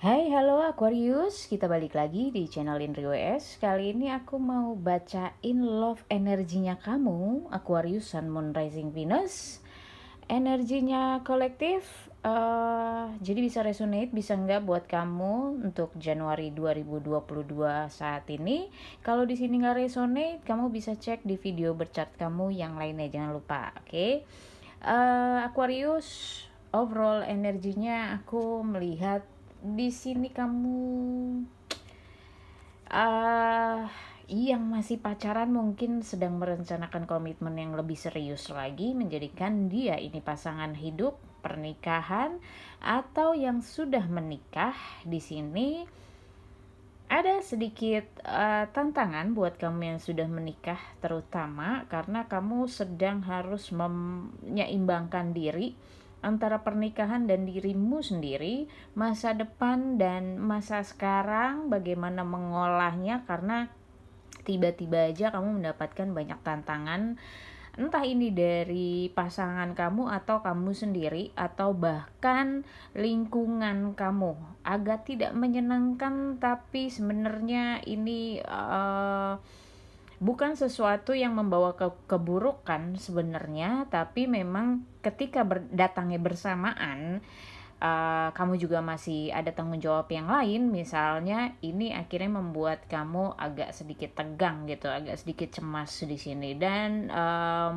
Hai, halo Aquarius, kita balik lagi di channel Indri WS. Kali ini aku mau bacain love energinya kamu, Aquarius Sun Moon Rising Venus. Energinya kolektif, jadi bisa resonate, bisa enggak buat kamu untuk Januari 2022 saat ini. Kalau di sini nggak resonate, kamu bisa cek di video berchart kamu yang lainnya, jangan lupa, oke? Aquarius, overall energinya aku melihat di sini kamu yang masih pacaran mungkin sedang merencanakan komitmen yang lebih serius lagi, menjadikan dia ini pasangan hidup, pernikahan, atau yang sudah menikah. Di sini ada sedikit tantangan buat kamu yang sudah menikah, terutama karena kamu sedang harus menyeimbangkan diri antara pernikahan dan dirimu sendiri, masa depan dan masa sekarang, bagaimana mengolahnya, karena tiba-tiba aja kamu mendapatkan banyak tantangan, entah ini dari pasangan kamu atau kamu sendiri atau bahkan lingkungan kamu, agak tidak menyenangkan. Tapi sebenarnya ini bukan sesuatu yang membawa keburukan sebenarnya, tapi memang ketika datangnya bersamaan, kamu juga masih ada tanggung jawab yang lain, misalnya ini akhirnya membuat kamu agak sedikit tegang gitu, agak sedikit cemas di sini, dan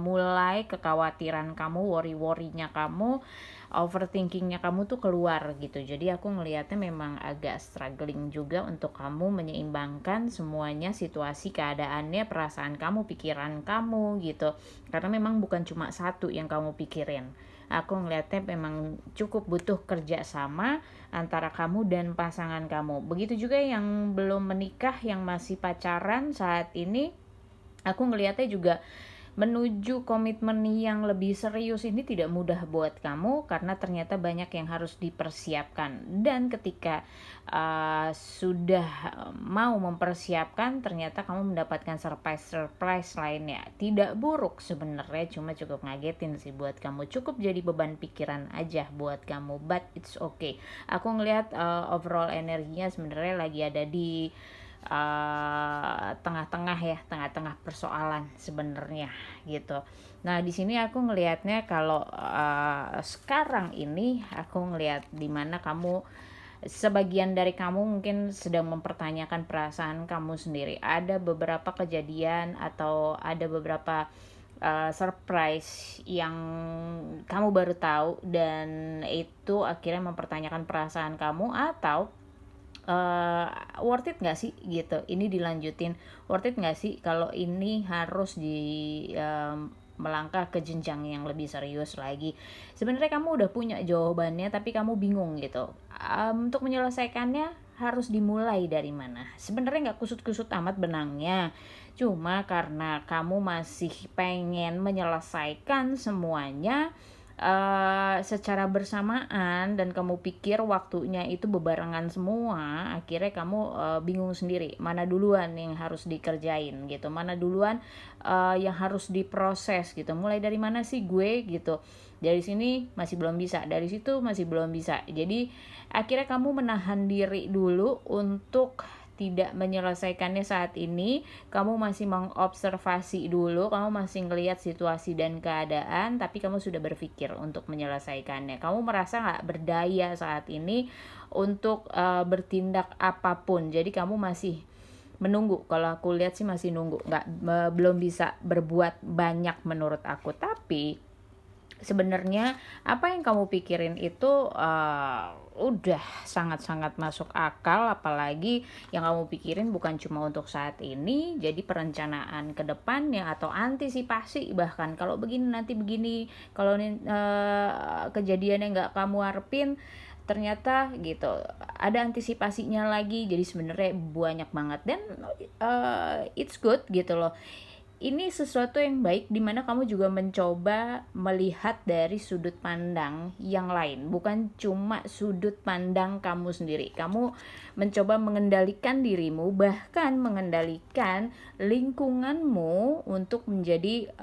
mulai kekhawatiran kamu, worry-worrynya kamu, overthinkingnya kamu tuh keluar gitu. Jadi aku ngelihatnya memang agak struggling juga untuk kamu menyeimbangkan semuanya, situasi, keadaannya, perasaan kamu, pikiran kamu gitu, karena memang bukan cuma satu yang kamu pikirin. Aku ngeliatnya memang cukup butuh kerjasama antara kamu dan pasangan kamu. Begitu juga yang belum menikah, yang masih pacaran saat ini, aku ngeliatnya juga menuju komitmen yang lebih serius ini tidak mudah buat kamu, karena ternyata banyak yang harus dipersiapkan. Dan ketika sudah mau mempersiapkan, ternyata kamu mendapatkan surprise lainnya. Tidak buruk sebenarnya, cuma cukup ngagetin sih buat kamu, cukup jadi beban pikiran aja buat kamu, but it's okay. Aku ngelihat overall energinya sebenarnya lagi ada di tengah-tengah ya, tengah-tengah persoalan sebenarnya gitu. Nah, di sini aku ngelihatnya kalau sekarang ini aku ngelihat dimana kamu, sebagian dari kamu mungkin sedang mempertanyakan perasaan kamu sendiri. Ada beberapa kejadian atau ada beberapa surprise yang kamu baru tahu, dan itu akhirnya mempertanyakan perasaan kamu, atau worth it nggak sih gitu ini dilanjutin, worth it nggak sih kalau ini harus melangkah ke jenjang yang lebih serius lagi. Sebenarnya kamu udah punya jawabannya tapi kamu bingung gitu, untuk menyelesaikannya harus dimulai dari mana. Sebenarnya nggak kusut-kusut amat benangnya, cuma karena kamu masih pengen menyelesaikan semuanya secara bersamaan, dan kamu pikir waktunya itu bebarengan semua, akhirnya kamu bingung sendiri mana duluan yang harus dikerjain gitu, mana duluan yang harus diproses gitu, mulai dari mana sih gue gitu. Dari sini masih belum bisa, dari situ masih belum bisa, jadi akhirnya kamu menahan diri dulu untuk tidak menyelesaikannya saat ini. Kamu masih mengobservasi dulu, kamu masih ngelihat situasi dan keadaan, tapi kamu sudah berpikir untuk menyelesaikannya. Kamu merasa nggak berdaya saat ini untuk bertindak apapun, jadi kamu masih menunggu. Kalau aku lihat sih masih nunggu, nggak belum bisa berbuat banyak menurut aku. Tapi sebenarnya apa yang kamu pikirin itu udah sangat-sangat masuk akal, apalagi yang kamu pikirin bukan cuma untuk saat ini, jadi perencanaan ke depannya atau antisipasi, bahkan kalau begini nanti begini, kalau kejadian yang nggak kamu harapin ternyata gitu, ada antisipasinya lagi. Jadi sebenarnya banyak banget, dan it's good gitu loh. Ini sesuatu yang baik dimana kamu juga mencoba melihat dari sudut pandang yang lain, bukan cuma sudut pandang kamu sendiri. Kamu mencoba mengendalikan dirimu, bahkan mengendalikan lingkunganmu untuk menjadi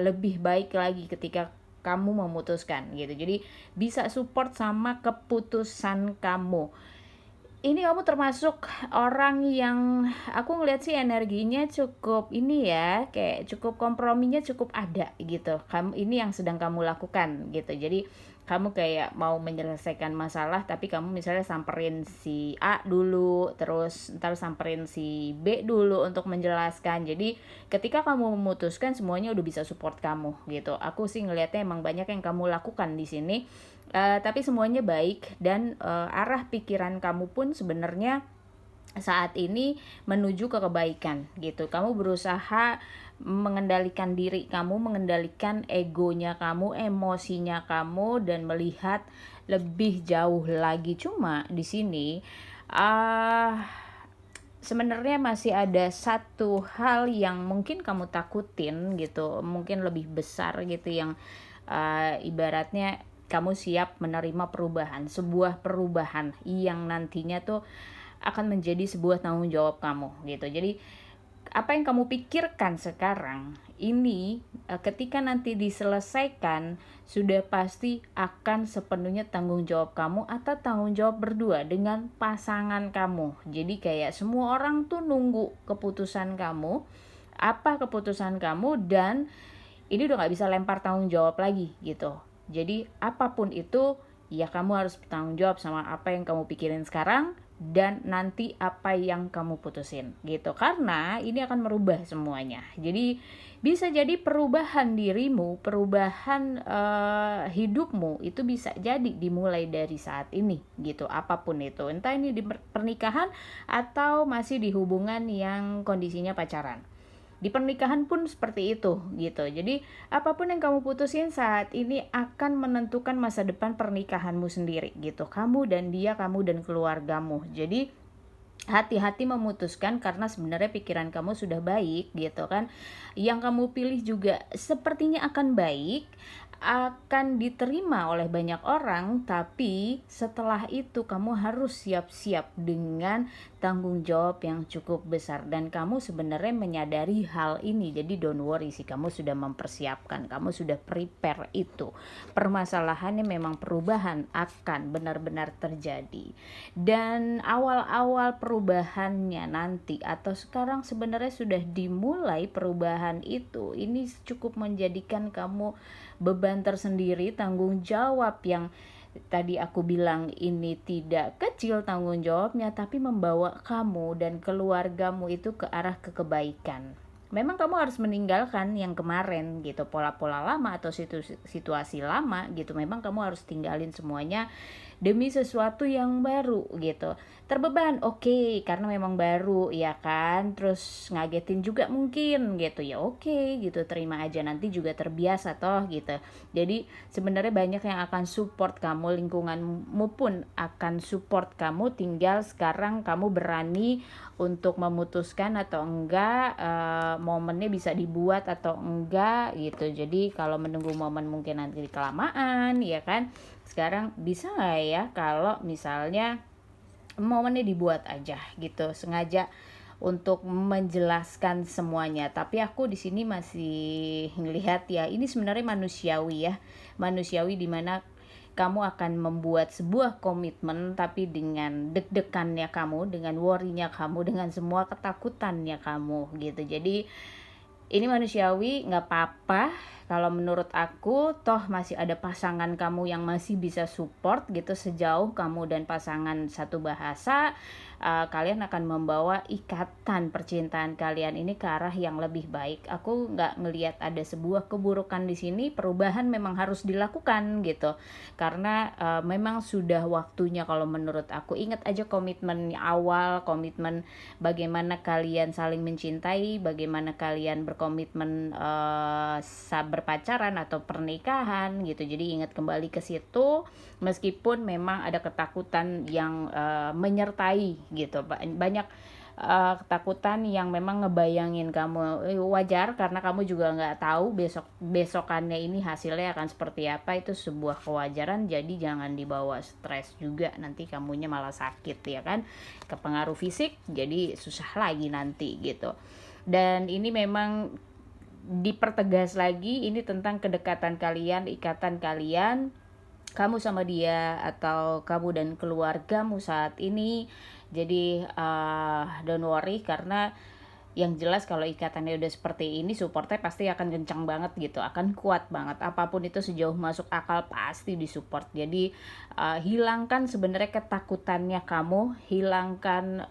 lebih baik lagi ketika kamu memutuskan gitu. Jadi bisa support sama keputusan kamu. ini kamu termasuk orang yang aku ngeliat sih energinya cukup ini ya, kayak cukup komprominya cukup ada gitu. Kamu ini yang sedang kamu lakukan gitu. Jadi kamu kayak mau menyelesaikan masalah tapi kamu misalnya samperin si A dulu, terus ntar samperin si B dulu untuk menjelaskan. Jadi ketika kamu memutuskan semuanya udah bisa support kamu gitu. Aku sih ngelihatnya emang banyak yang kamu lakukan di sini. Tapi semuanya baik dan arah pikiran kamu pun sebenarnya saat ini menuju ke kebaikan gitu. Kamu berusaha mengendalikan diri kamu, mengendalikan egonya kamu, emosinya kamu, dan melihat lebih jauh lagi. Cuma di sini sebenarnya masih ada satu hal yang mungkin kamu takutin gitu, mungkin lebih besar gitu, yang ibaratnya kamu siap menerima perubahan, sebuah perubahan yang nantinya tuh akan menjadi sebuah tanggung jawab kamu gitu. Jadi apa yang kamu pikirkan sekarang ini ketika nanti diselesaikan sudah pasti akan sepenuhnya tanggung jawab kamu atau tanggung jawab berdua dengan pasangan kamu. Jadi kayak semua orang tuh nunggu keputusan kamu, apa keputusan kamu, dan ini udah gak bisa lempar tanggung jawab lagi gitu. Jadi apapun itu ya kamu harus bertanggung jawab sama apa yang kamu pikirin sekarang dan nanti apa yang kamu putusin gitu, karena ini akan merubah semuanya. Jadi bisa jadi perubahan dirimu, perubahan hidupmu itu bisa jadi dimulai dari saat ini gitu, apapun itu, entah ini di pernikahan atau masih di hubungan yang kondisinya pacaran. Di pernikahan pun seperti itu gitu. Jadi apapun yang kamu putusin saat ini akan menentukan masa depan pernikahanmu sendiri gitu. Kamu dan dia, kamu dan keluargamu. Jadi hati-hati memutuskan karena sebenarnya pikiran kamu sudah baik gitu kan. Yang kamu pilih juga sepertinya akan baik, akan diterima oleh banyak orang, tapi setelah itu kamu harus siap-siap dengan tanggung jawab yang cukup besar dan kamu sebenarnya menyadari hal ini. Jadi don't worry sih, kamu sudah mempersiapkan, kamu sudah prepare itu. Permasalahannya memang perubahan akan benar-benar terjadi. Dan awal-awal perubahannya nanti atau sekarang sebenarnya sudah dimulai perubahan itu. Ini cukup menjadikan kamu beban tersendiri, tanggung jawab yang tadi aku bilang ini tidak kecil tanggung jawabnya, tapi membawa kamu dan keluargamu itu ke arah kebaikan. Memang kamu harus meninggalkan yang kemarin gitu, pola-pola lama atau situasi lama gitu. Memang kamu harus tinggalin semuanya demi sesuatu yang baru gitu. Terbeban, oke, karena memang baru ya kan, terus ngagetin juga mungkin gitu ya, oke gitu, terima aja, nanti juga terbiasa toh gitu. Jadi sebenarnya banyak yang akan support kamu, lingkunganmu pun akan support kamu, tinggal sekarang kamu berani untuk memutuskan atau enggak, momennya bisa dibuat atau enggak gitu. Jadi kalau menunggu momen mungkin nanti kelamaan ya kan, sekarang bisa nggak ya kalau misalnya momennya dibuat aja gitu, sengaja untuk menjelaskan semuanya. Tapi aku di sini masih ngelihat ya, ini sebenarnya manusiawi ya, manusiawi dimana kamu akan membuat sebuah komitmen tapi dengan deg-degannya kamu, dengan worry-nya kamu, dengan semua ketakutannya kamu gitu. Jadi ini manusiawi, nggak apa-apa. Kalau menurut aku, toh masih ada pasangan kamu yang masih bisa support gitu. Sejauh kamu dan pasangan satu bahasa, kalian akan membawa ikatan percintaan kalian ini ke arah yang lebih baik. Aku nggak ngelihat ada sebuah keburukan di sini. Perubahan memang harus dilakukan gitu, karena memang sudah waktunya. Kalau menurut aku, ingat aja komitmen awal, komitmen bagaimana kalian saling mencintai, bagaimana kalian berkomitmen berpacaran atau pernikahan gitu. Jadi ingat kembali ke situ, meskipun memang ada ketakutan yang menyertai gitu, banyak ketakutan yang memang ngebayangin kamu, wajar karena kamu juga nggak tahu besokannya ini hasilnya akan seperti apa. Itu sebuah kewajaran, jadi jangan dibawa stres juga, nanti kamunya malah sakit ya kan, kepengaruh fisik, jadi susah lagi nanti gitu. Dan ini memang dipertegas lagi, ini tentang kedekatan kalian, ikatan kalian, kamu sama dia atau kamu dan keluargamu saat ini Jadi don't worry, karena yang jelas kalau ikatannya udah seperti ini, supportnya pasti akan kencang banget gitu, akan kuat banget. Apapun itu sejauh masuk akal pasti disupport. Jadi hilangkan sebenarnya ketakutannya kamu, hilangkan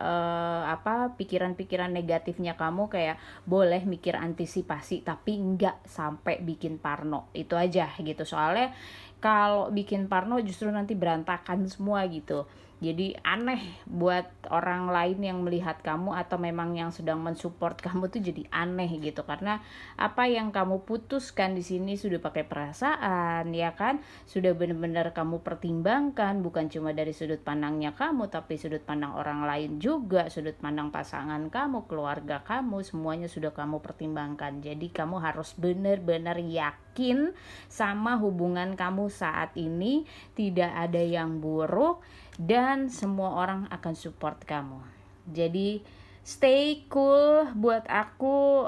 pikiran-pikiran negatifnya kamu, kayak boleh mikir antisipasi tapi nggak sampai bikin parno. Itu aja gitu. Soalnya kalau bikin parno justru nanti berantakan semua gitu. Jadi aneh buat orang lain yang melihat kamu, atau memang yang sedang mensupport kamu tuh jadi aneh gitu, karena apa yang kamu putuskan di sini sudah pakai perasaan, ya kan, sudah benar-benar kamu pertimbangkan, bukan cuma dari sudut pandangnya kamu tapi sudut pandang orang lain juga, sudut pandang pasangan kamu, keluarga kamu, semuanya sudah kamu pertimbangkan. Jadi kamu harus benar-benar yakin sama hubungan kamu saat ini, tidak ada yang buruk dan semua orang akan support kamu. Jadi stay cool buat aku,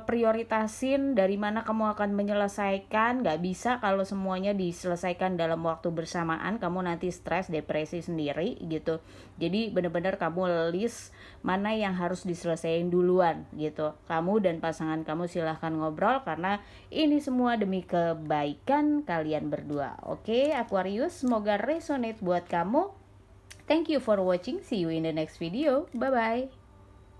prioritasin dari mana kamu akan menyelesaikan. Gak bisa kalau semuanya diselesaikan dalam waktu bersamaan, kamu nanti stres, depresi sendiri gitu. Jadi benar-benar kamu list mana yang harus diselesaikan duluan gitu. Kamu dan pasangan kamu silahkan ngobrol, karena ini semua demi kebaikan kalian berdua. Oke, Aquarius, semoga resonate buat kamu. Thank you for watching. See you in the next video. Bye bye.